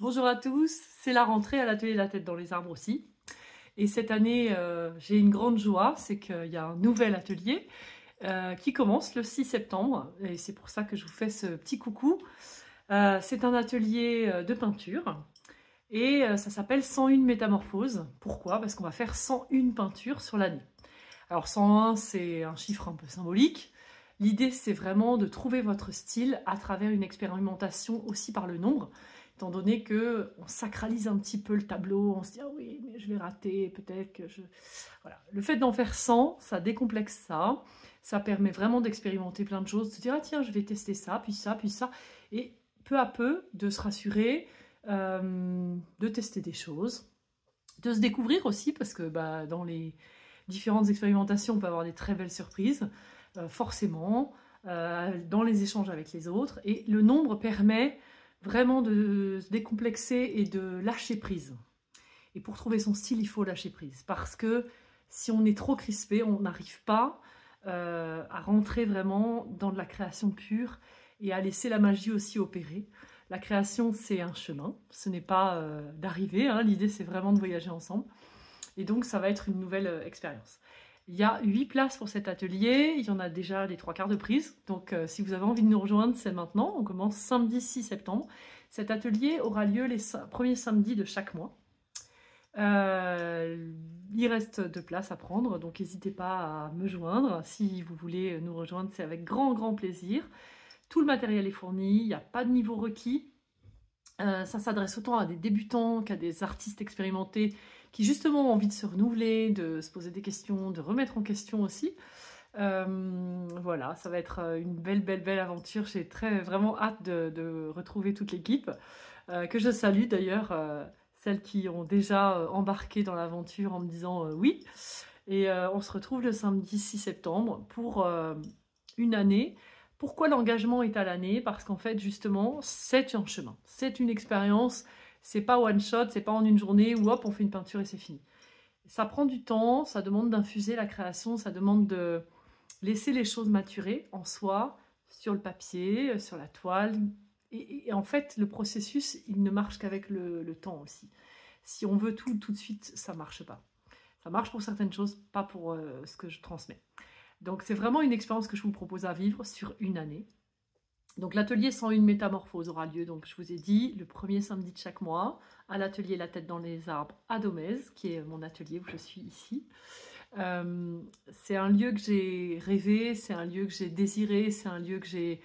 Bonjour à tous, c'est la rentrée à l'atelier La Tête dans les arbres aussi. Et cette année, j'ai une grande joie, c'est qu'il y a un nouvel atelier qui commence le 6 septembre. Et c'est pour ça que je vous fais ce petit coucou. C'est un atelier de peinture et ça s'appelle 101 métamorphoses. Pourquoi? Parce qu'on va faire 101 peintures sur l'année. Alors 101, c'est un chiffre un peu symbolique. L'idée, c'est vraiment de trouver votre style à travers une expérimentation aussi par le nombre, étant donné que on sacralise un petit peu le tableau, on se dit ah oui, mais je vais rater, peut-être que je... Voilà. Le fait d'en faire 100, ça décomplexe ça, ça permet vraiment d'expérimenter plein de choses, de se dire ah tiens, je vais tester ça, puis ça, et peu à peu de se rassurer, de tester des choses, de se découvrir aussi, parce que dans les différentes expérimentations, on peut avoir des très belles surprises, forcément, dans les échanges avec les autres. Et le nombre permet vraiment de se décomplexer et de lâcher prise. Et pour trouver son style, il faut lâcher prise. Parce que si on est trop crispé, on n'arrive pas à rentrer vraiment dans de la création pure et à laisser la magie aussi opérer. La création, c'est un chemin. Ce n'est pas d'arriver. Hein. L'idée, c'est vraiment de voyager ensemble. Et donc, ça va être une nouvelle expérience. Il y a 8 places pour cet atelier, il y en a déjà les 3/4 de prise. Donc si vous avez envie de nous rejoindre, c'est maintenant. On commence samedi 6 septembre. Cet atelier aura lieu les premiers samedis de chaque mois. Il reste 2 places à prendre, donc n'hésitez pas à me joindre. Si vous voulez nous rejoindre, c'est avec grand plaisir. Tout le matériel est fourni, il n'y a pas de niveau requis. Ça s'adresse autant à des débutants qu'à des artistes expérimentés qui justement ont envie de se renouveler, de se poser des questions, de remettre en question aussi. Voilà, ça va être une belle aventure. J'ai vraiment hâte de retrouver toute l'équipe, que je salue d'ailleurs, celles qui ont déjà embarqué dans l'aventure en me disant oui. Et on se retrouve le samedi 6 septembre pour une année. Pourquoi l'engagement est à l'année? Parce qu'en fait, justement, c'est un chemin, c'est une expérience, c'est pas one shot, c'est pas en une journée où hop, on fait une peinture et c'est fini. Ça prend du temps, ça demande d'infuser la création, ça demande de laisser les choses maturer en soi, sur le papier, sur la toile. Et en fait, le processus, il ne marche qu'avec le temps aussi. Si on veut tout de suite, ça marche pas. Ça marche pour certaines choses, pas pour ce que je transmets. Donc c'est vraiment une expérience que je vous propose à vivre sur une année. Donc l'atelier 101 métamorphoses aura lieu, donc je vous ai dit, le premier samedi de chaque mois, à l'atelier La Tête dans les arbres à Domèze, qui est mon atelier où je suis ici. C'est un lieu que j'ai rêvé, c'est un lieu que j'ai désiré, c'est un lieu que j'ai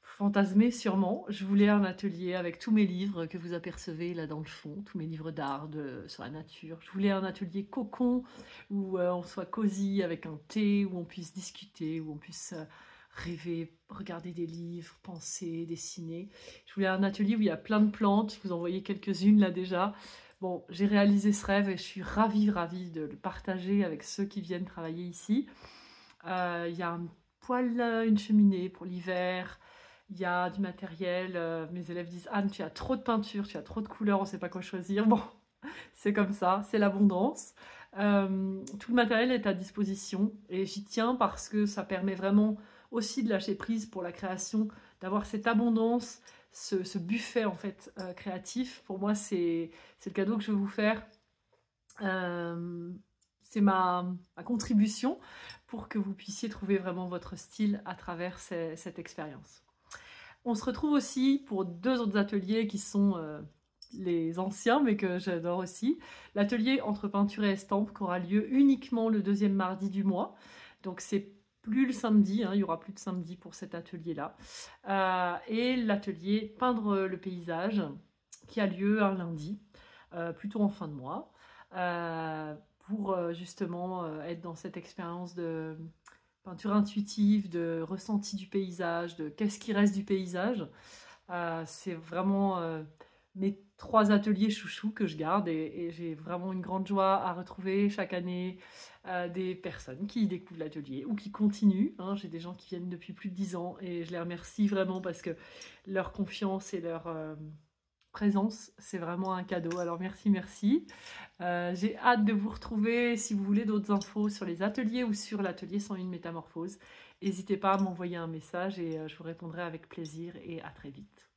fantasmé sûrement. Je voulais un atelier avec tous mes livres que vous apercevez là dans le fond, tous mes livres d'art sur la nature. Je voulais un atelier cocon où on soit cosy avec un thé, où on puisse discuter, où on puisse rêver, regarder des livres, penser, dessiner. Je voulais un atelier où il y a plein de plantes, je vous en voyais quelques-unes là déjà. Bon, j'ai réalisé ce rêve et je suis ravie de le partager avec ceux qui viennent travailler ici. Il y a un poêle, une cheminée pour l'hiver. Il y a du matériel, mes élèves disent « Anne, tu as trop de peinture, tu as trop de couleurs, on ne sait pas quoi choisir. » Bon, c'est comme ça, c'est l'abondance. Tout le matériel est à disposition et j'y tiens parce que ça permet vraiment aussi de lâcher prise pour la création, d'avoir cette abondance, ce buffet en fait créatif. Pour moi, c'est le cadeau que je veux vous faire. C'est ma contribution pour que vous puissiez trouver vraiment votre style à travers cette expérience. On se retrouve aussi pour 2 autres ateliers qui sont les anciens, mais que j'adore aussi. L'atelier entre peinture et estampes qui aura lieu uniquement le 2e mardi du mois. Donc c'est plus le samedi, hein, il n'y aura plus de samedi pour cet atelier-là. Et l'atelier peindre le paysage qui a lieu un lundi, plutôt en fin de mois, pour justement être dans cette expérience de peinture intuitive, de ressenti du paysage, de qu'est-ce qui reste du paysage. C'est vraiment mes 3 ateliers chouchous que je garde et j'ai vraiment une grande joie à retrouver chaque année des personnes qui découvrent l'atelier ou qui continuent. Hein. J'ai des gens qui viennent depuis plus de 10 ans et je les remercie vraiment parce que leur confiance et leur présence, c'est vraiment un cadeau. Alors merci. J'ai hâte de vous retrouver. Si vous voulez d'autres infos sur les ateliers ou sur l'atelier 101 métamorphoses, n'hésitez pas à m'envoyer un message et je vous répondrai avec plaisir et à très vite.